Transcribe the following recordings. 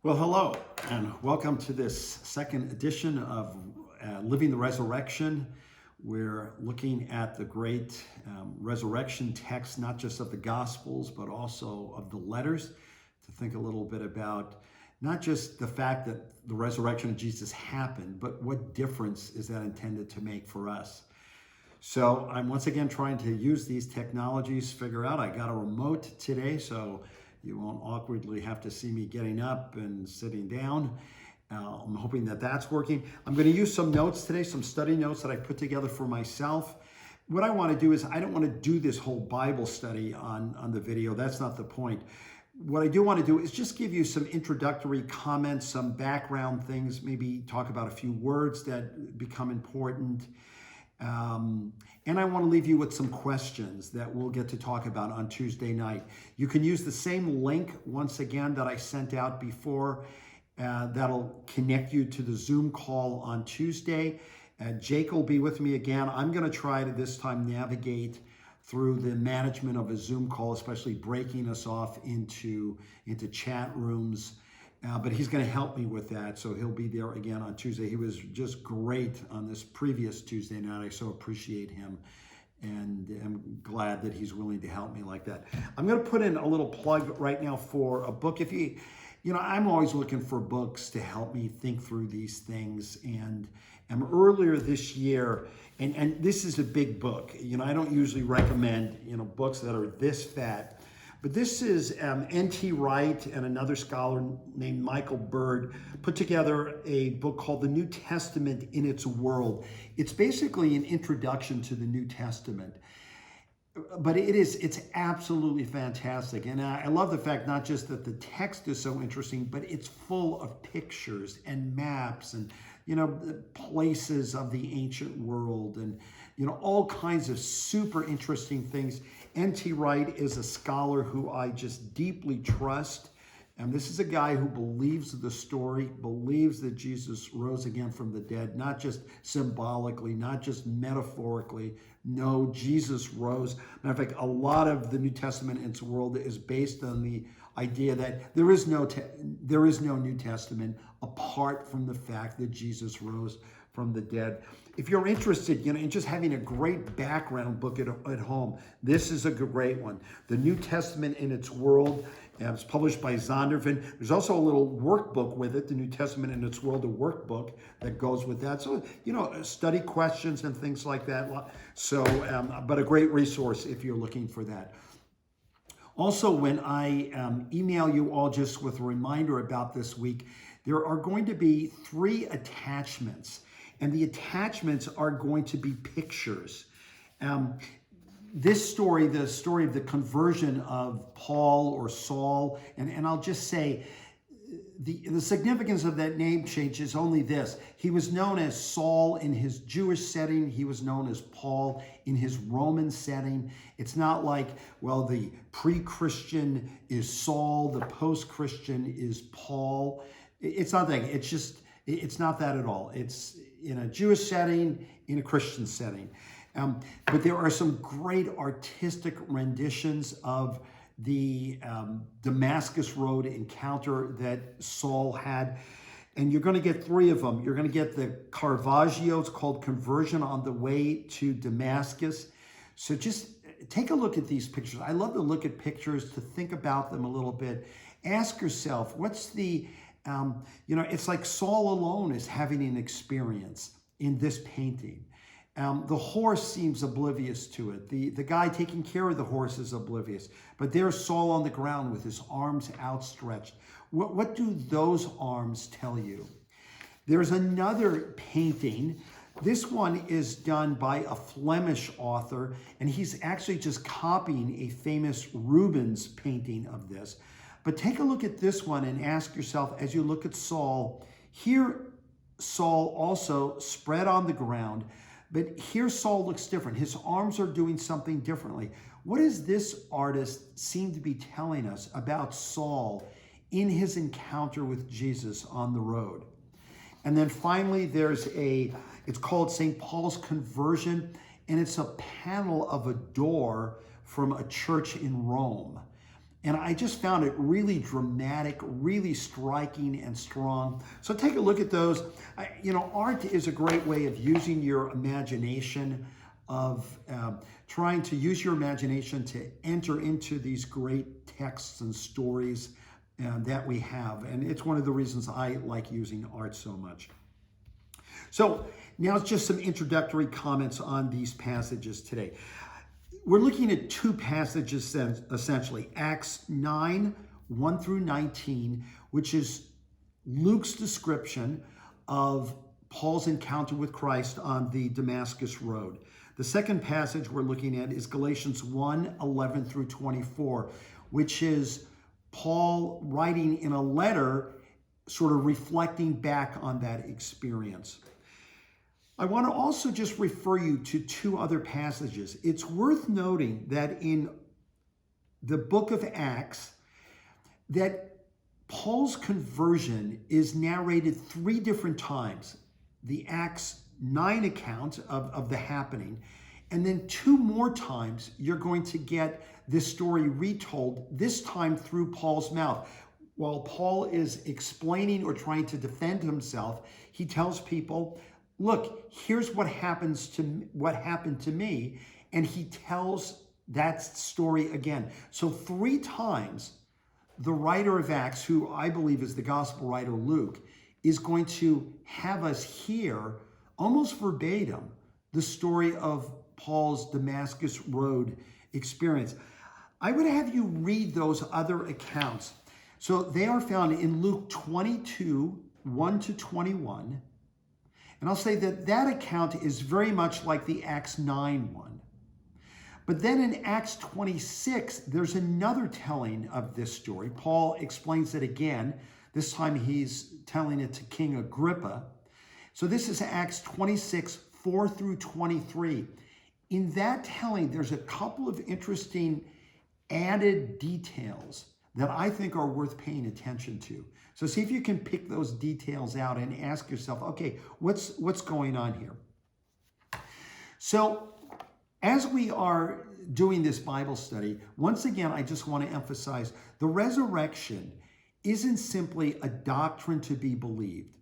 Well, hello, and welcome to this second edition of Living the Resurrection. We're looking at the great resurrection text, not just of the Gospels, but also of the letters, to think a little bit about not just the fact that the resurrection of Jesus happened, but what difference is that intended to make for us. So I'm once again trying to use these technologies, figure out, I got a remote today, so you won't awkwardly have to see me getting up and sitting down. I'm hoping that that's working. I'm going to use some notes today, some study notes that I put together for myself. What I want to do is, I don't want to do this whole Bible study on the video. That's not the point. What I do want to do is just give you some introductory comments, some background things, maybe talk about a few words that become important. And I want to leave you with some questions that we'll get to talk about on Tuesday night. You can use the same link once again that I sent out before. That'll connect you to the Zoom call on Tuesday. Jake will be with me again. I'm going to try to this time navigate through the management of a Zoom call, especially breaking us off into chat rooms. But he's going to help me with that, so he'll be there again on Tuesday. He was just great on this previous Tuesday night. I so appreciate him, and I'm glad that he's willing to help me like that. I'm going to put in a little plug right now for a book. If you know, I'm always looking for books to help me think through these things, and earlier this year, and this is a big book. You know, I don't usually recommend, books that are this fat. But this is N.T. Wright and another scholar named Michael Bird put together a book called The New Testament in Its World. It's basically an introduction to the New Testament. But it's absolutely fantastic. And I love the fact not just that the text is so interesting, but it's full of pictures and maps and, places of the ancient world and, all kinds of super interesting things. N.T. Wright is a scholar who I just deeply trust. And this is a guy who believes the story, believes that Jesus rose again from the dead, not just symbolically, not just metaphorically. No, Jesus rose. Matter of fact, a lot of the New Testament in its world is based on the idea that there is no New Testament apart from the fact that Jesus rose from the dead. If you're interested, in just having a great background book at home, this is a great one. The New Testament in Its World. It's published by Zondervan. There's also a little workbook with it, The New Testament in Its World, a workbook that goes with that. So, study questions and things like that. So, but a great resource if you're looking for that. Also, when I email you all just with a reminder about this week, there are going to be 3 attachments. And the attachments are going to be pictures. This story, the story of the conversion of Paul or Saul, and I'll just say the significance of that name change is only this. He was known as Saul in his Jewish setting. He was known as Paul in his Roman setting. It's not like, well, the pre-Christian is Saul, the post-Christian is Paul. It's not that. It's not that at all. It's in a Jewish setting, in a Christian setting. But there are some great artistic renditions of the Damascus Road encounter that Saul had. And you're going to get 3 of them. You're going to get the Caravaggio. It's called Conversion on the Way to Damascus. So just take a look at these pictures. I love to look at pictures, to think about them a little bit. Ask yourself, what's the... it's like Saul alone is having an experience in this painting. The horse seems oblivious to it. The guy taking care of the horse is oblivious. But there's Saul on the ground with his arms outstretched. What do those arms tell you? There's another painting. This one is done by a Flemish author, and he's actually just copying a famous Rubens painting of this. But take a look at this one and ask yourself, as you look at Saul, here Saul also spread on the ground, but here Saul looks different. His arms are doing something differently. What does this artist seem to be telling us about Saul in his encounter with Jesus on the road? And then finally, it's called St. Paul's Conversion, and it's a panel of a door from a church in Rome. And I just found it really dramatic, really striking and strong. So take a look at those. Art is a great way of using your imagination, of trying to use your imagination to enter into these great texts and stories that we have. And it's one of the reasons I like using art so much. So now it's just some introductory comments on these passages today. We're looking at two passages essentially. Acts 9, 1 through 19, which is Luke's description of Paul's encounter with Christ on the Damascus Road. The second passage we're looking at is Galatians 1, 11 through 24, which is Paul writing in a letter, sort of reflecting back on that experience. I want to also just refer you to two other passages. It's worth noting that in the book of Acts, that Paul's conversion is narrated three different times. The Acts 9 account of the happening, and then two more times you're going to get this story retold, this time through Paul's mouth. While Paul is explaining or trying to defend himself, he tells people, look, here's what happened to me, and he tells that story again. So three times the writer of Acts, who I believe is the gospel writer Luke, is going to have us hear almost verbatim the story of Paul's Damascus Road experience. I would have you read those other accounts. So they are found in Luke 22, 1 to 21. And I'll say that account is very much like the Acts 9 one. But then in Acts 26, there's another telling of this story. Paul explains it again. This time he's telling it to King Agrippa. So this is Acts 26, 4 through 23. In that telling, there's a couple of interesting added details that I think are worth paying attention to. So see if you can pick those details out and ask yourself, okay, what's going on here? So as we are doing this Bible study, once again, I just want to emphasize the resurrection isn't simply a doctrine to be believed.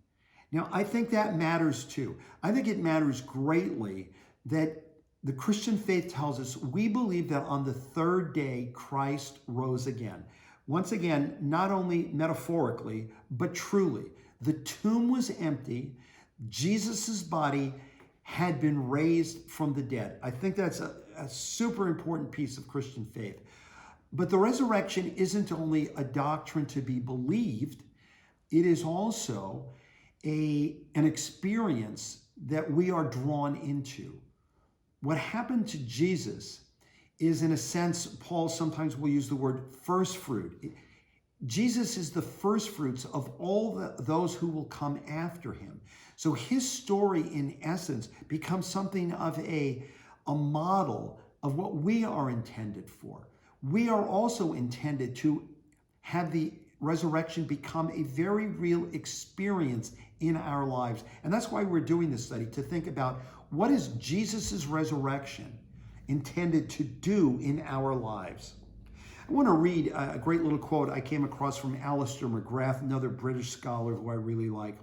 Now, I think that matters too. I think it matters greatly that the Christian faith tells us we believe that on the third day, Christ rose again. Once again, not only metaphorically, but truly. The tomb was empty. Jesus's body had been raised from the dead. I think that's a super important piece of Christian faith. But the resurrection isn't only a doctrine to be believed, it is also an experience that we are drawn into. What happened to Jesus is, in a sense, Paul sometimes will use the word first fruit. Jesus is the first fruits of all those who will come after him. So his story, in essence, becomes something of a model of what we are intended for. We are also intended to have the resurrection become a very real experience in our lives. And that's why we're doing this study, to think about what is Jesus's resurrection intended to do in our lives. I want to read a great little quote I came across from Alistair McGrath, another British scholar who I really like.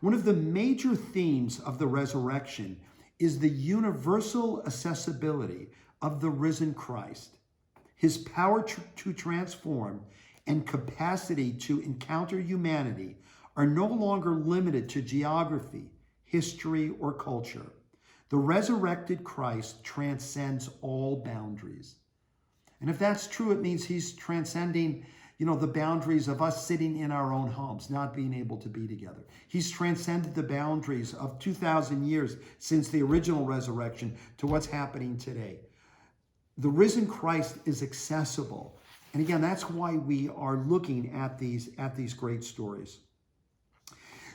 One of the major themes of the resurrection is the universal accessibility of the risen Christ. His power to transform and capacity to encounter humanity are no longer limited to geography, history, or culture. The resurrected Christ transcends all boundaries. And if that's true, it means he's transcending, the boundaries of us sitting in our own homes, not being able to be together. He's transcended the boundaries of 2,000 years since the original resurrection to what's happening today. The risen Christ is accessible. And again, that's why we are looking at these great stories.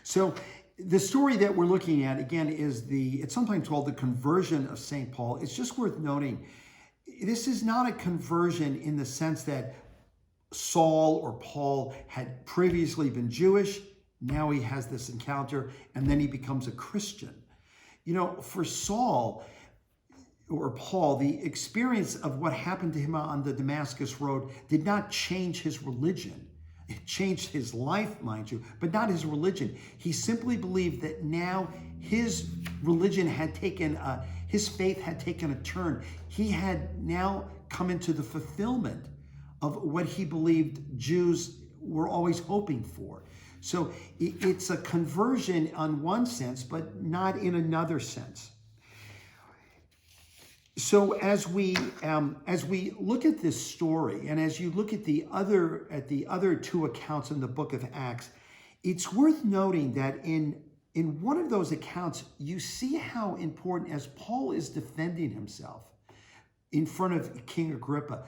So the story that we're looking at, again, is it's sometimes called the conversion of St. Paul. It's just worth noting, this is not a conversion in the sense that Saul or Paul had previously been Jewish. Now he has this encounter and then he becomes a Christian. For Saul, or Paul, the experience of what happened to him on the Damascus Road did not change his religion. It changed his life, mind you, but not his religion. He simply believed that now his religion had taken, his faith had taken a turn. He had now come into the fulfillment of what he believed Jews were always hoping for. So it's a conversion on one sense, but not in another sense. So as we look at this story, and as you look at the other two accounts in the book of Acts, it's worth noting that in one of those accounts, you see how important, as Paul is defending himself in front of King Agrippa,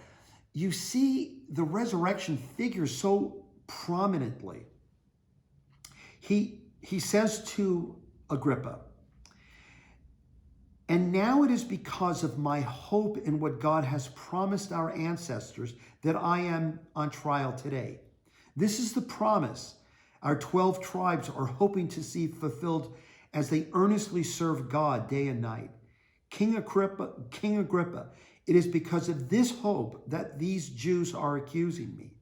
you see the resurrection figure so prominently. He says to Agrippa, "And now it is because of my hope in what God has promised our ancestors that I am on trial today. This is the promise our 12 tribes are hoping to see fulfilled as they earnestly serve God day and night. King Agrippa, it is because of this hope that these Jews are accusing me.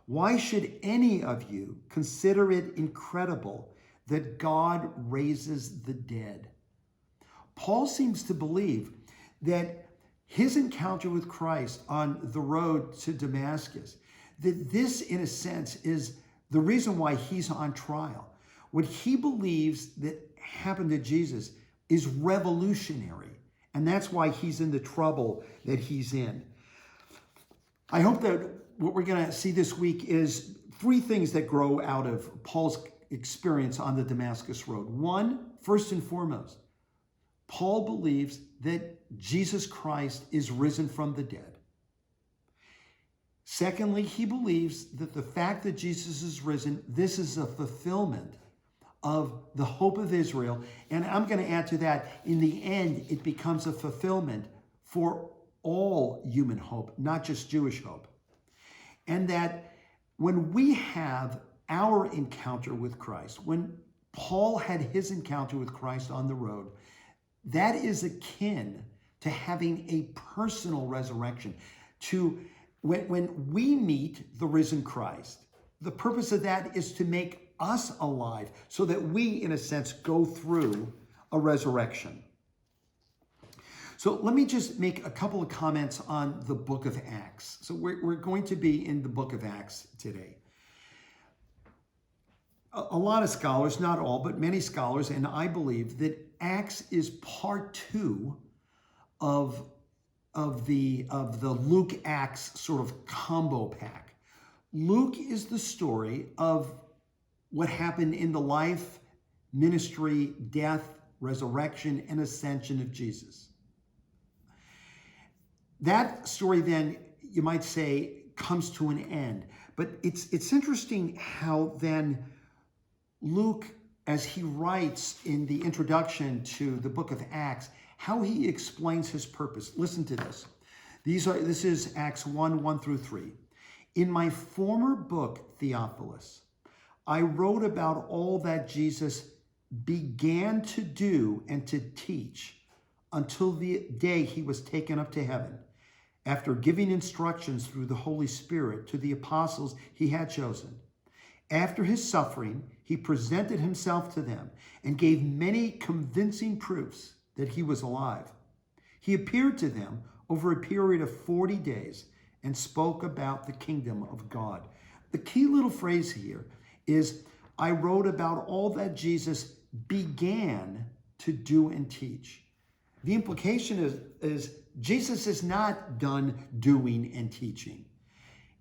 Why should any of you consider it incredible that God raises the dead?" Paul seems to believe that his encounter with Christ on the road to Damascus, that this, in a sense, is the reason why he's on trial. What he believes that happened to Jesus is revolutionary, and that's why he's in the trouble that he's in. I hope that what we're going to see this week is three things that grow out of Paul's experience on the Damascus Road. One, first and foremost, Paul believes that Jesus Christ is risen from the dead. Secondly, he believes that the fact that Jesus is risen, this is a fulfillment of the hope of Israel. And I'm going to add to that, in the end, it becomes a fulfillment for all human hope, not just Jewish hope. And that when we have our encounter with Christ, when Paul had his encounter with Christ on the road, that is akin to having a personal resurrection. When we meet the risen Christ, the purpose of that is to make us alive so that we, in a sense, go through a resurrection. So let me just make a couple of comments on the book of Acts. So we're going to be in the book of Acts today. A lot of scholars, not all, but many scholars, and I believe that Acts is part two of the Luke Acts sort of combo pack. Luke is the story of what happened in the life, ministry, death, resurrection, and ascension of Jesus. That story then, you might say, comes to an end. But it's interesting how then Luke, as he writes in the introduction to the book of Acts, how he explains his purpose. Listen to this. This is Acts 1 through 3. "In my former book, Theophilus, I wrote about all that Jesus began to do and to teach until the day he was taken up to heaven, after giving instructions through the Holy Spirit to the apostles he had chosen. After his suffering, he presented himself to them and gave many convincing proofs that he was alive. He appeared to them over a period of 40 days and spoke about the kingdom of God." The key little phrase here is, I wrote about all that Jesus began to do and teach. The implication is Jesus is not done doing and teaching.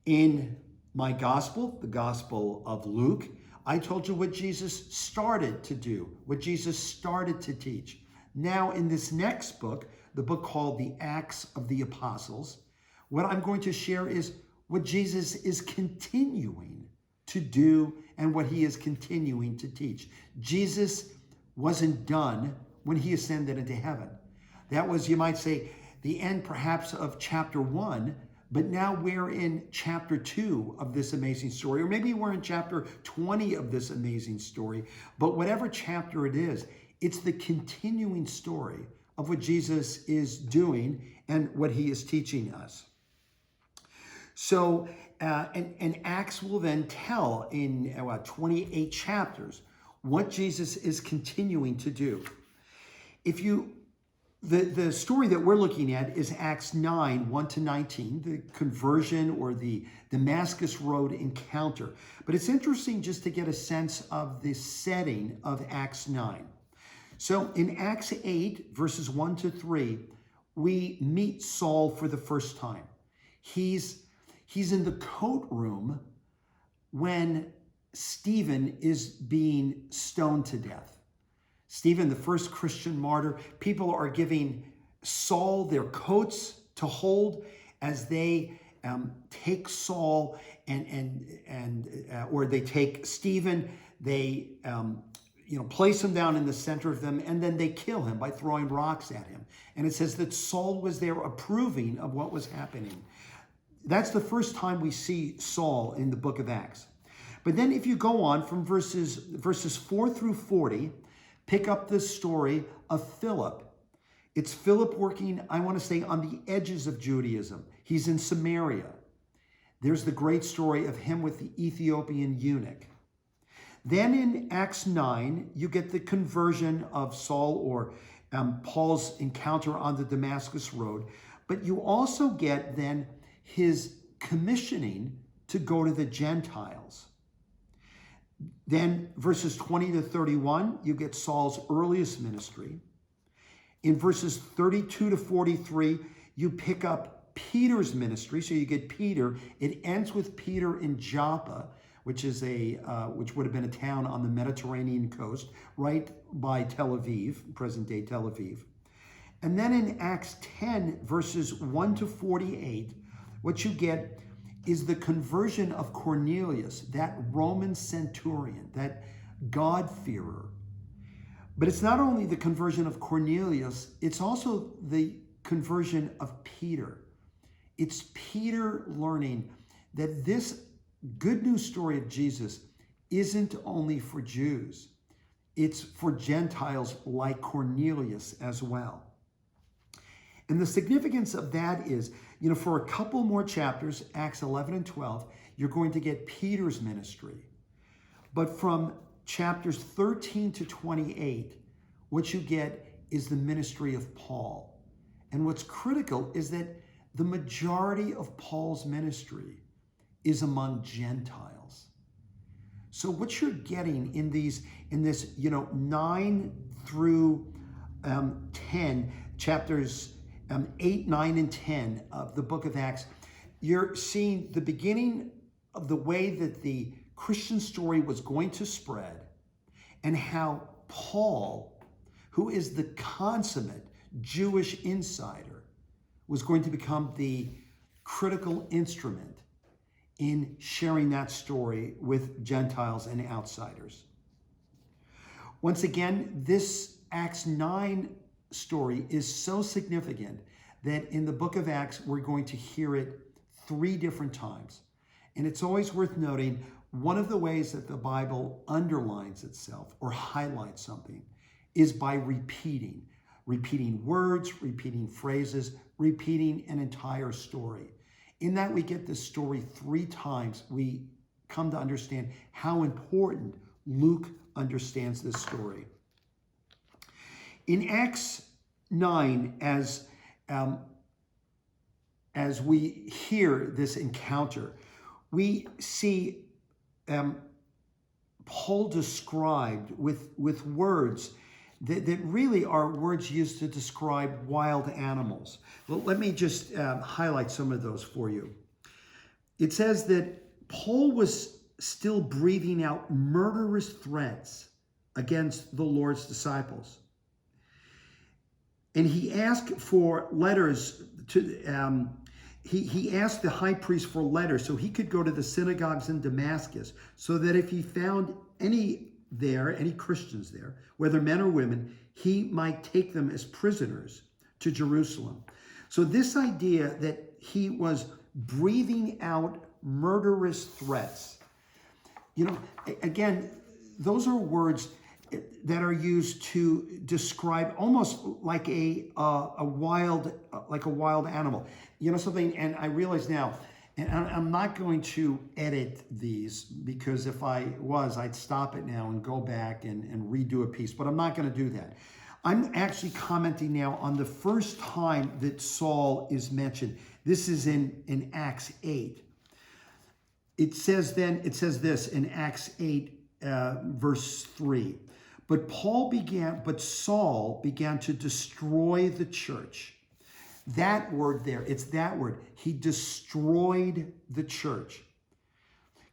In my gospel, the Gospel of Luke, I told you what Jesus started to do, what Jesus started to teach. Now, in this next book, the book called the Acts of the Apostles, what I'm going to share is what Jesus is continuing to do and what he is continuing to teach. Jesus wasn't done when he ascended into heaven. That was, you might say, the end perhaps of chapter 1, but now we're in chapter 2 of this amazing story, or maybe we're in chapter 20 of this amazing story. But whatever chapter it is, it's the continuing story of what Jesus is doing and what he is teaching us. So, and Acts will then tell in 28 chapters what Jesus is continuing to do. The story that we're looking at is Acts 9, 1 to 19, the conversion or the Damascus Road encounter. But it's interesting just to get a sense of the setting of Acts 9. So in Acts 8, verses 1 to 3, we meet Saul for the first time. He's in the coat room when Stephen is being stoned to death. Stephen, the first Christian martyr, people are giving Saul their coats to hold as they take Saul or they take Stephen, they place him down in the center of them, and then they kill him by throwing rocks at him. And it says that Saul was there approving of what was happening. That's the first time we see Saul in the book of Acts. But then if you go on from verses 4 through 40, pick up this story of Philip. It's Philip working, I want to say, on the edges of Judaism. He's in Samaria. There's the great story of him with the Ethiopian eunuch. Then in Acts 9, you get the conversion of Saul or Paul's encounter on the Damascus Road. But you also get then his commissioning to go to the Gentiles. Then verses 20 to 31, you get Saul's earliest ministry. In verses 32 to 43, you pick up Peter's ministry. So you get Peter. It ends with Peter in Joppa, which would have been a town on the Mediterranean coast, right by Tel Aviv, present-day Tel Aviv. And then in Acts 10, verses 1 to 48, what you get is the conversion of Cornelius, that Roman centurion, that God-fearer. But it's not only the conversion of Cornelius, it's also the conversion of Peter. It's Peter learning that this good news story of Jesus isn't only for Jews. It's for Gentiles like Cornelius as well. And the significance of that is, for a couple more chapters, Acts 11 and 12, you're going to get Peter's ministry. But from chapters 13 to 28, what you get is the ministry of Paul. And what's critical is that the majority of Paul's ministry is among Gentiles. So what you're getting in this 9 through 10, chapters 8, 9, and 10 of the book of Acts, you're seeing the beginning of the way that the Christian story was going to spread and how Paul, who is the consummate Jewish insider, was going to become the critical instrument in sharing that story with Gentiles and outsiders. Once again, this Acts 9 story is so significant that in the book of Acts, we're going to hear it 3 different times. And it's always worth noting, one of the ways that the Bible underlines itself or highlights something is by repeating words, repeating phrases, repeating an entire story. In that we get this story 3 times, we come to understand how important Luke understands this story. In Acts 9, as we hear this encounter, we see Paul described with words that really are words used to describe wild animals. Well, let me just highlight some of those for you. It says that Paul was still breathing out murderous threats against the Lord's disciples. And he asked for letters to, he asked the high priest for letters so he could go to the synagogues in Damascus, so that if he found any Christians there, whether men or women, he might take them as prisoners to Jerusalem. So this idea that he was breathing out murderous threats, again, those are words that are used to describe almost like a wild animal. You know something? And I realize now, and I'm not going to edit these, because if I was, I'd stop it now and go back and redo a piece, but I'm not going to do that. I'm actually commenting now on the first time that Saul is mentioned. This is in Acts 8. It says this in Acts 8, verse 3. But Saul began to destroy the church. That word there, it's that word. He destroyed the church.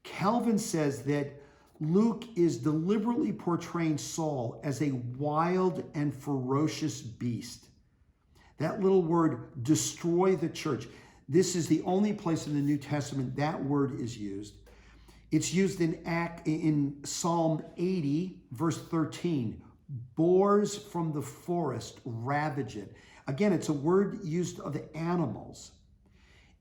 Calvin says that Luke is deliberately portraying Saul as a wild and ferocious beast. That little word, destroy the church. This is the only place in the New Testament that word is used. It's used in Psalm 80, verse 13. Boars from the forest ravage it. Again, it's a word used of the animals.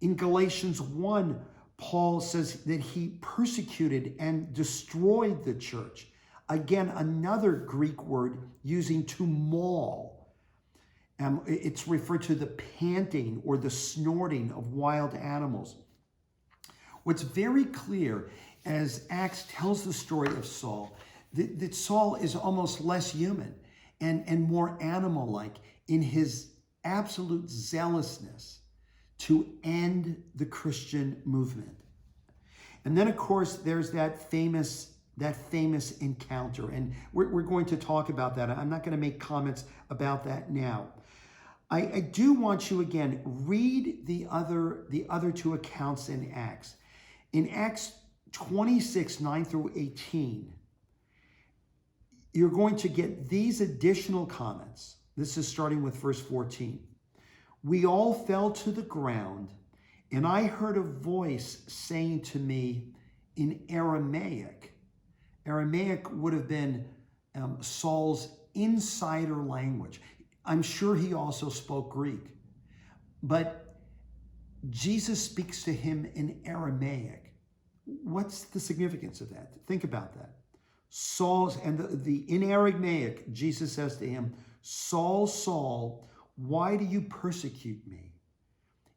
In Galatians 1, Paul says that he persecuted and destroyed the church. Again, another Greek word using to maul. It's referred to the panting or the snorting of wild animals. What's very clear as Acts tells the story of Saul, that Saul is almost less human and more animal-like in his absolute zealousness to end the Christian movement. And then, of course, there's that famous encounter, and we're going to talk about that. I'm not going to make comments about that now. I do want you, again, read the other two accounts in Acts. In Acts 26, 9 through 18, you're going to get these additional comments. This is starting with verse 14. We all fell to the ground, and I heard a voice saying to me in Aramaic. Aramaic would have been Saul's insider language. I'm sure he also spoke Greek, but Jesus speaks to him in Aramaic. What's the significance of that? Think about that. In Aramaic, Jesus says to him, Saul, Saul, why do you persecute me?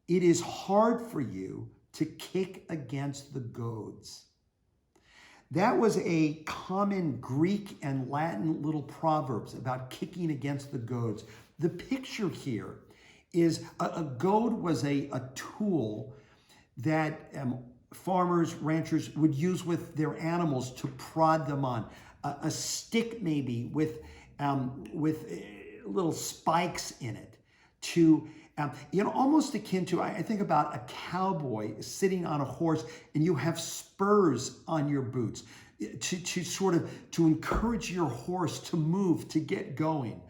It is hard for you to kick against the goads. That was a common Greek and Latin little proverbs about kicking against the goads. The picture here is a goad was a tool that farmers, ranchers would use with their animals to prod them on. A stick maybe with little spikes in it to, almost akin to, I think about a cowboy sitting on a horse and you have spurs on your boots to encourage your horse to move, to get going.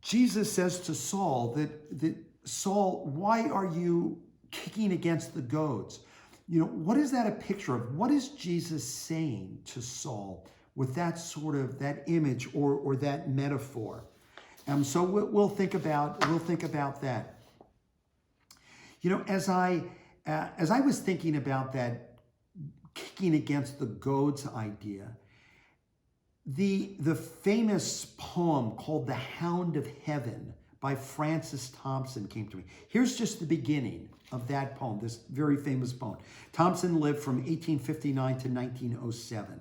Jesus says to Saul that Saul, why are you kicking against the goads? What is that a picture of? What is Jesus saying to Saul with that image or that metaphor? So we'll think about that. As I was thinking about that kicking against the goads idea, the famous poem called "The Hound of Heaven" by Francis Thompson came to me. Here's just the beginning of that poem, this very famous poem. Thompson lived from 1859 to 1907.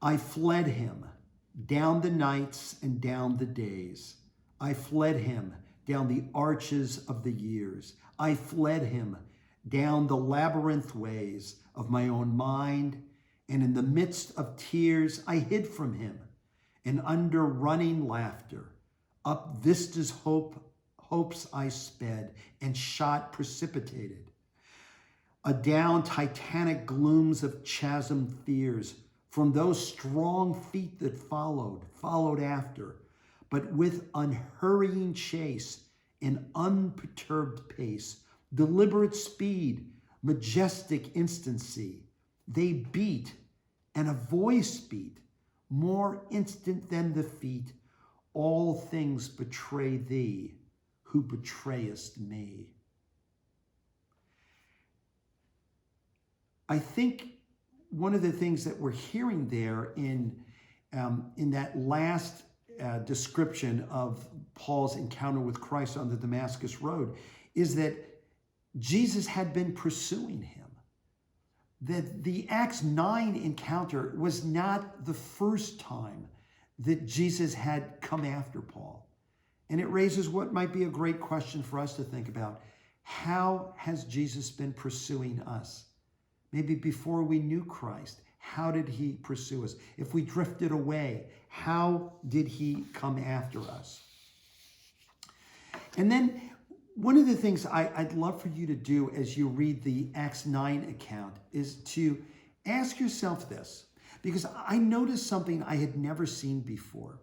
I fled him down the nights and down the days. I fled him down the arches of the years. I fled him down the labyrinth ways of my own mind, and in the midst of tears I hid from him, and under running laughter, up vistas hopes I sped, and shot precipitated. Adown titanic glooms of chasm fears, from those strong feet that followed after, but with unhurrying chase and unperturbed pace, deliberate speed, majestic instancy, they beat, and a voice beat, more instant than the feet. All things betray thee, who betrayest me. I think one of the things that we're hearing there in in that last description of Paul's encounter with Christ on the Damascus Road is that Jesus had been pursuing him. That the Acts 9 encounter was not the first time that Jesus had come after Paul. And it raises what might be a great question for us to think about. How has Jesus been pursuing us? Maybe before we knew Christ, how did he pursue us? If we drifted away, how did he come after us? And then one of the things I'd love for you to do as you read the Acts 9 account is to ask yourself this, because I noticed something I had never seen before,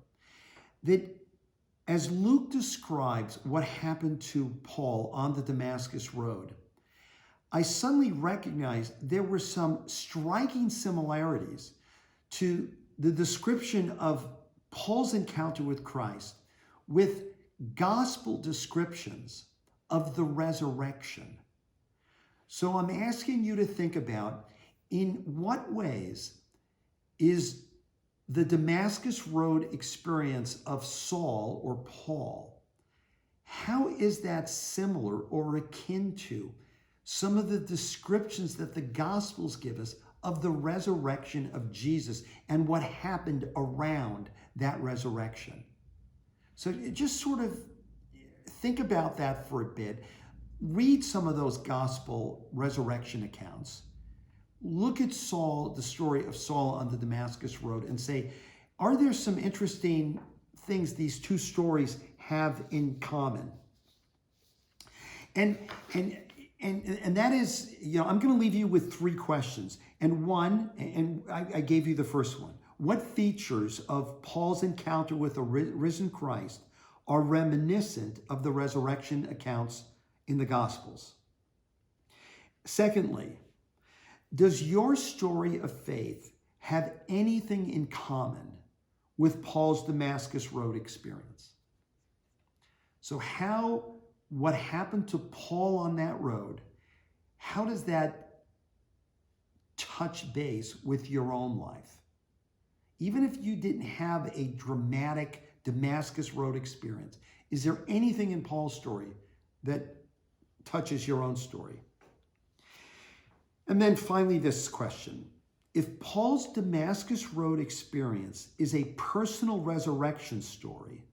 that as Luke describes what happened to Paul on the Damascus Road, I suddenly recognized there were some striking similarities to the description of Paul's encounter with Christ with gospel descriptions of the resurrection. So I'm asking you to think about, in what ways is the Damascus Road experience of Saul or Paul, how is that similar or akin to some of the descriptions that the Gospels give us of the resurrection of Jesus and what happened around that resurrection? So just sort of think about that for a bit. Read some of those gospel resurrection accounts. Look at Saul, the story of Saul on the Damascus Road, and say, are there some interesting things these two stories have in common? And that is, I'm going to leave you with three questions. And one, and I gave you the first one. What features of Paul's encounter with the risen Christ are reminiscent of the resurrection accounts in the Gospels? Secondly, does your story of faith have anything in common with Paul's Damascus Road experience? So what happened to Paul on that road, how does that touch base with your own life? Even if you didn't have a dramatic Damascus Road experience, is there anything in Paul's story that touches your own story? And then finally, this question. If Paul's Damascus Road experience is a personal resurrection story,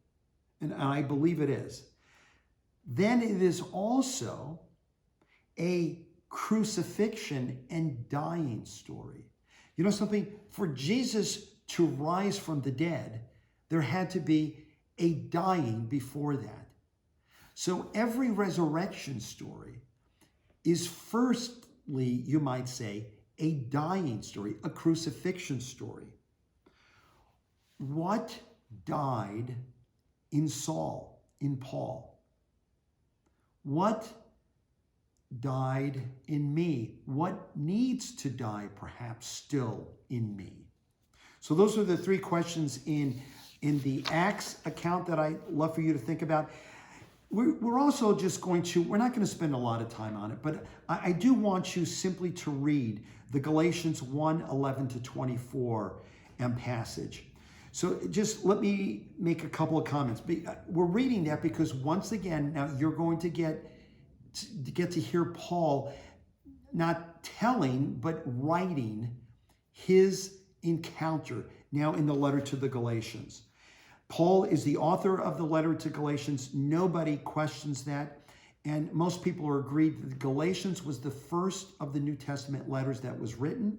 and I believe it is, then it is also a crucifixion and dying story. You know something? For Jesus to rise from the dead, there had to be a dying before that. So every resurrection story is firstly, you might say, a dying story, a crucifixion story. What died in Saul, in Paul? What died in me? What needs to die perhaps still in me? So those are the three questions in the Acts account that I'd love for you to think about. We're also just we're not going to spend a lot of time on it, but I do want you simply to read the Galatians 1:11-24 passage. So just let me make a couple of comments. We're reading that because once again, now you're going to get to hear Paul not telling, but writing his encounter now in the letter to the Galatians. Paul is the author of the letter to Galatians. Nobody questions that. And most people are agreed that Galatians was the first of the New Testament letters that was written.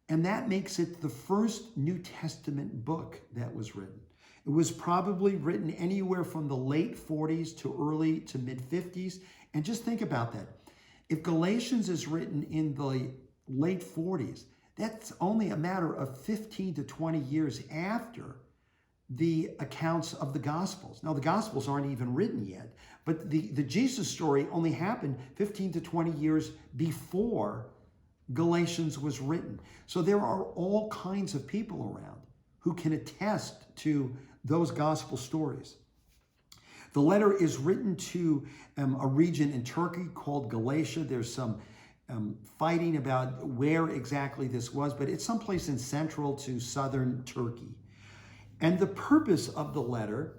And that makes it the first New Testament book that was written. It was probably written anywhere from the late 40s to early to mid 50s. And just think about that. If Galatians is written in the late 40s, that's only a matter of 15 to 20 years after the accounts of the Gospels. Now, the Gospels aren't even written yet, but the Jesus story only happened 15 to 20 years before Galatians was written. So there are all kinds of people around who can attest to those gospel stories. The letter is written to a region in Turkey called Galatia. There's some fighting about where exactly this was, but it's someplace in central to southern Turkey. And the purpose of the letter,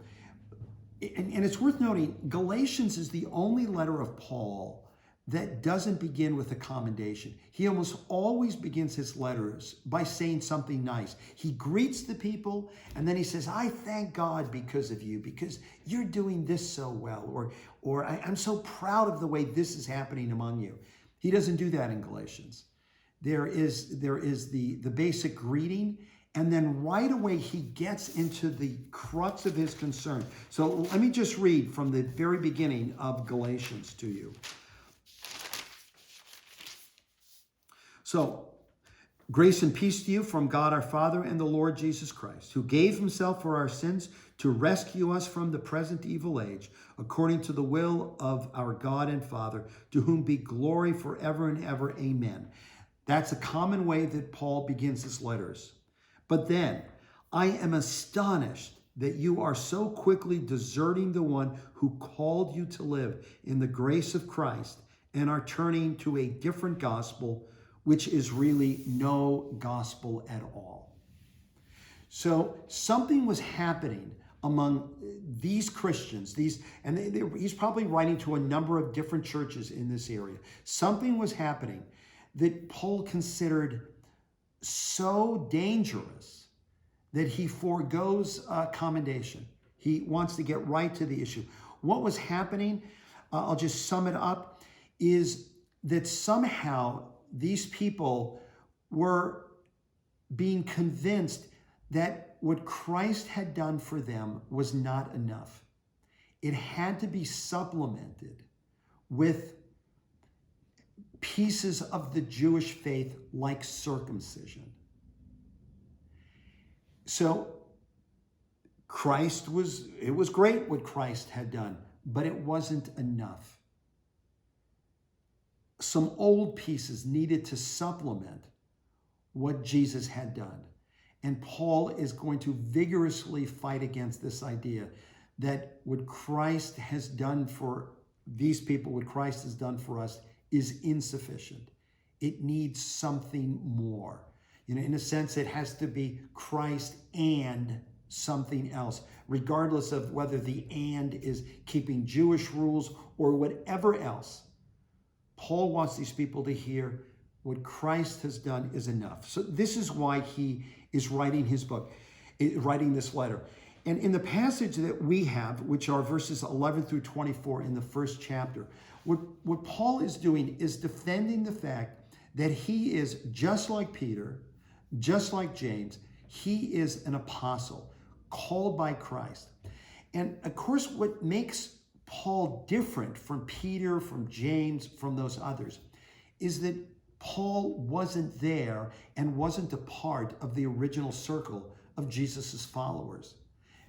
and it's worth noting, Galatians is the only letter of Paul that doesn't begin with a commendation. He almost always begins his letters by saying something nice. He greets the people, and then he says, I thank God because of you, because you're doing this so well, or I'm so proud of the way this is happening among you. He doesn't do that in Galatians. There is the basic greeting, and then right away he gets into the crux of his concern. So let me just read from the very beginning of Galatians to you. So, grace and peace to you from God our Father and the Lord Jesus Christ, who gave himself for our sins to rescue us from the present evil age, according to the will of our God and Father, to whom be glory forever and ever. Amen. That's a common way that Paul begins his letters. But then, I am astonished that you are so quickly deserting the one who called you to live in the grace of Christ and are turning to a different gospel, which is really no gospel at all. So something was happening among these Christians, he's probably writing to a number of different churches in this area. Something was happening that Paul considered so dangerous that he forgoes commendation. He wants to get right to the issue. What was happening, I'll just sum it up, is that somehow these people were being convinced that what Christ had done for them was not enough. It had to be supplemented with pieces of the Jewish faith like circumcision. So it was great what Christ had done, but it wasn't enough. Some old pieces needed to supplement what Jesus had done. And Paul is going to vigorously fight against this idea that what Christ has done for these people, what Christ has done for us, is insufficient. It needs something more. In a sense, it has to be Christ and something else, regardless of whether the and is keeping Jewish rules or whatever else. Paul wants these people to hear what Christ has done is enough. So this is why he is writing his book, writing this letter. And in the passage that we have, which are verses 11 through 24 in the first chapter, what Paul is doing is defending the fact that he is just like Peter, just like James. He is an apostle called by Christ. And of course, what makes Paul different from Peter, from James, from those others, is that Paul wasn't there and wasn't a part of the original circle of Jesus's followers.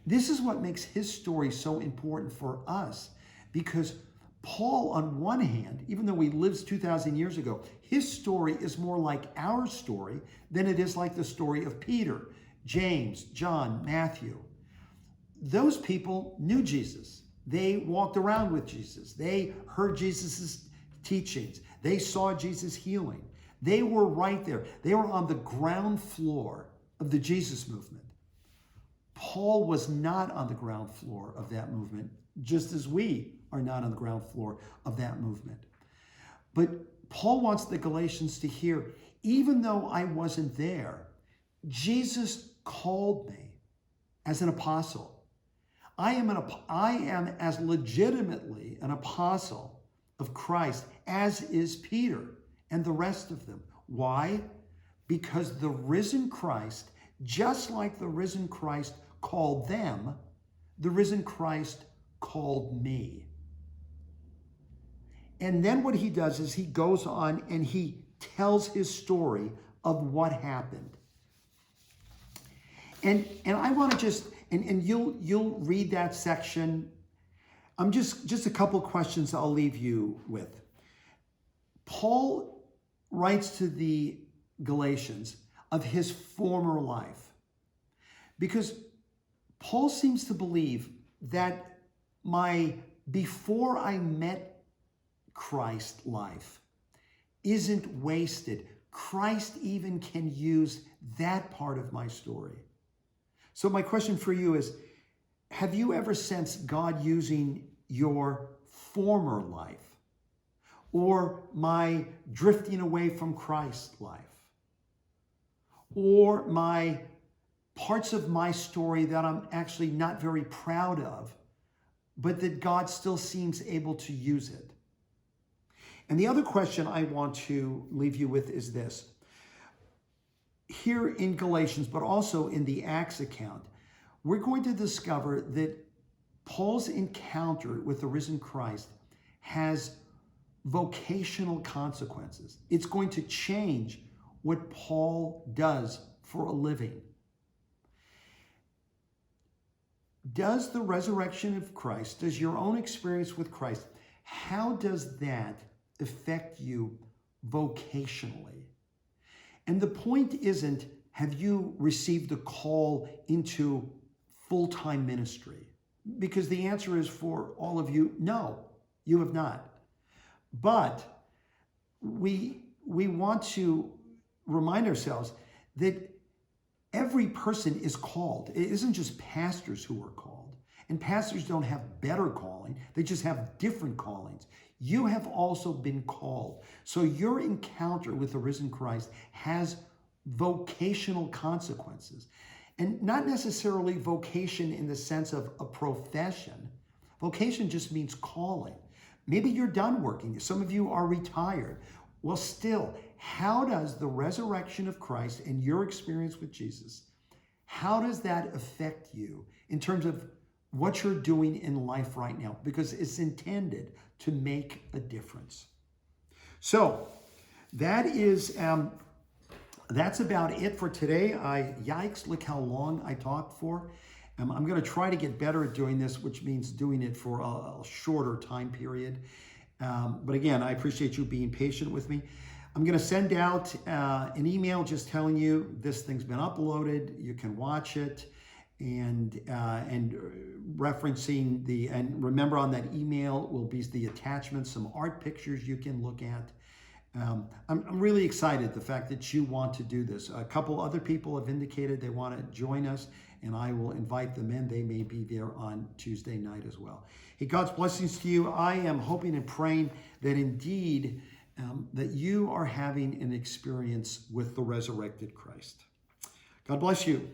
This is what makes his story so important for us, because Paul, on one hand, even though he lives 2,000 years ago, his story is more like our story than it is like the story of Peter, James, John, Matthew. Those people knew Jesus. They walked around with Jesus. They heard Jesus's teachings. They saw Jesus healing. They were right there. They were on the ground floor of the Jesus movement. Paul was not on the ground floor of that movement, just as we are not on the ground floor of that movement. But Paul wants the Galatians to hear, even though I wasn't there, Jesus called me as an apostle. I am as legitimately an apostle of Christ as is Peter and the rest of them. Why? Because the risen Christ, just like the risen Christ called them, the risen Christ called me. And then what he does is he goes on and he tells his story of what happened. And I want to just, and you'll read that section. I'm just a couple questions I'll leave you with. Paul writes to the Galatians of his former life, because Paul seems to believe that my before I met Christ life isn't wasted. Christ even can use that part of my story So my question for you is, have you ever sensed God using your former life or my drifting away from Christ life or my parts of my story that I'm actually not very proud of, but that God still seems able to use it? And the other question I want to leave you with is this. Here in Galatians, but also in the Acts account, we're going to discover that Paul's encounter with the risen Christ has vocational consequences. It's going to change what Paul does for a living. Does the resurrection of Christ, does your own experience with Christ, how does that affect you vocationally? And the point isn't, have you received a call into full-time ministry? Because the answer is for all of you, no, you have not. But we want to remind ourselves that every person is called. It isn't just pastors who are called. And pastors don't have better calling. They just have different callings. You have also been called. So your encounter with the risen Christ has vocational consequences. And not necessarily vocation in the sense of a profession. Vocation just means calling. Maybe you're done working. Some of you are retired. Well, still, how does the resurrection of Christ and your experience with Jesus, how does that affect you in terms of what you're doing in life right now? Because it's intended to make a difference. So that is, that's about it for today. Yikes, look how long I talked for. I'm going to try to get better at doing this, which means doing it for a shorter time period. But again, I appreciate you being patient with me. I'm going to send out an email just telling you this thing's been uploaded. You can watch it, and referencing and remember on that email will be the attachments, some art pictures you can look at. I'm really excited the fact that you want to do this. A couple other people have indicated they want to join us, and I will invite them in. They may be there on Tuesday night as well. Hey, God's blessings to you. I am hoping and praying that indeed that you are having an experience with the resurrected Christ. God bless you.